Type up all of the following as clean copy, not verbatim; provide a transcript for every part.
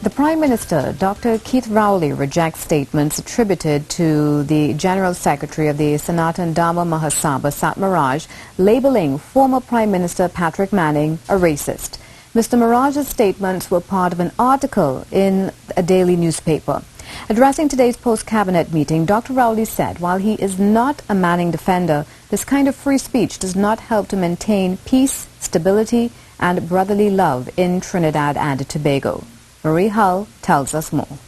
The Prime Minister, Dr. Keith Rowley, rejects statements attributed to the General Secretary of the Sanatan Dharma Mahasabha, Sat Maharaj, labeling former Prime Minister Patrick Manning a racist. Mr. Maharaj'S statements were part of an article in a daily newspaper. Addressing today's post-cabinet meeting, Dr. Rowley said while he is not a Manning defender, this kind of free speech does not help to maintain peace, stability and brotherly love in Trinidad and Tobago. Marie Hull tells us more.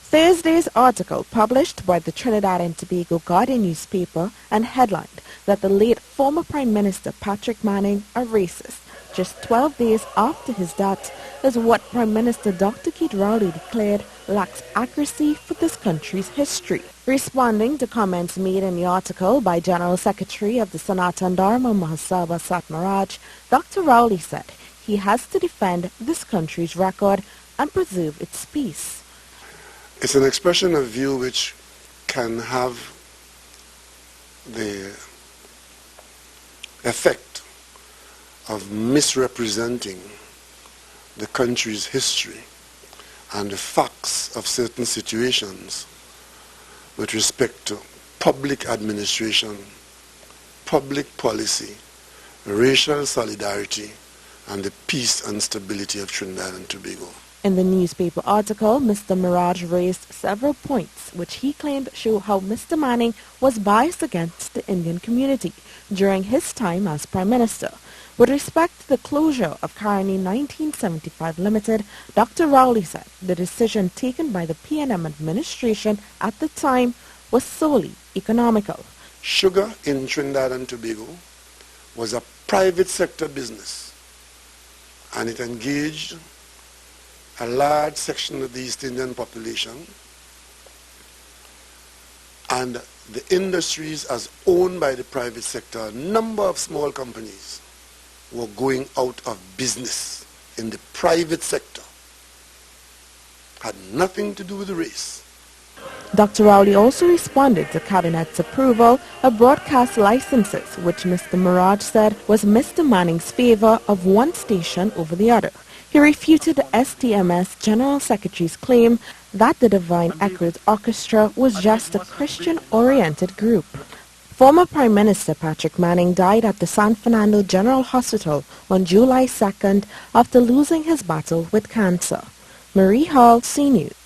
Thursday's article, published by the Trinidad and Tobago Guardian newspaper and headlined that the late former Prime Minister Patrick Manning, a racist, just 12 days after his death, is what Prime Minister Dr. Keith Rowley declared lacks accuracy for this country's history. Responding to comments made in the article by General Secretary of the Sanatan Dharma Mahasabha, Sat Maharaj, Dr. Rowley said he has to defend this country's record and preserve its peace. It's an expression of view which can have the effect of misrepresenting the country's history and the facts of certain situations with respect to public administration, public policy, racial solidarity, and the peace and stability of Trinidad and Tobago. In the newspaper article, Mr. Maharaj raised several points which he claimed show how Mr. Manning was biased against the Indian community during his time as Prime Minister. With respect to the closure of Caroni 1975 Limited, Dr. Rowley said the decision taken by the PNM administration at the time was solely economical. Sugar in Trinidad and Tobago was a private sector business, and it engaged a large section of the East Indian population, and the industries as owned by the private sector, a number of small companies were going out of business in the private sector. Had nothing to do with the race. Dr. Rowley also responded to Cabinet's approval of broadcast licenses, which Mr. Maharaj said was Mr. Manning's favor of one station over the other. He refuted the STMS General Secretary's claim that the Divine Echoes Orchestra was just a Christian-oriented group. Former Prime Minister Patrick Manning died at the San Fernando General Hospital on July 2nd after losing his battle with cancer. Marie Hall, CNews.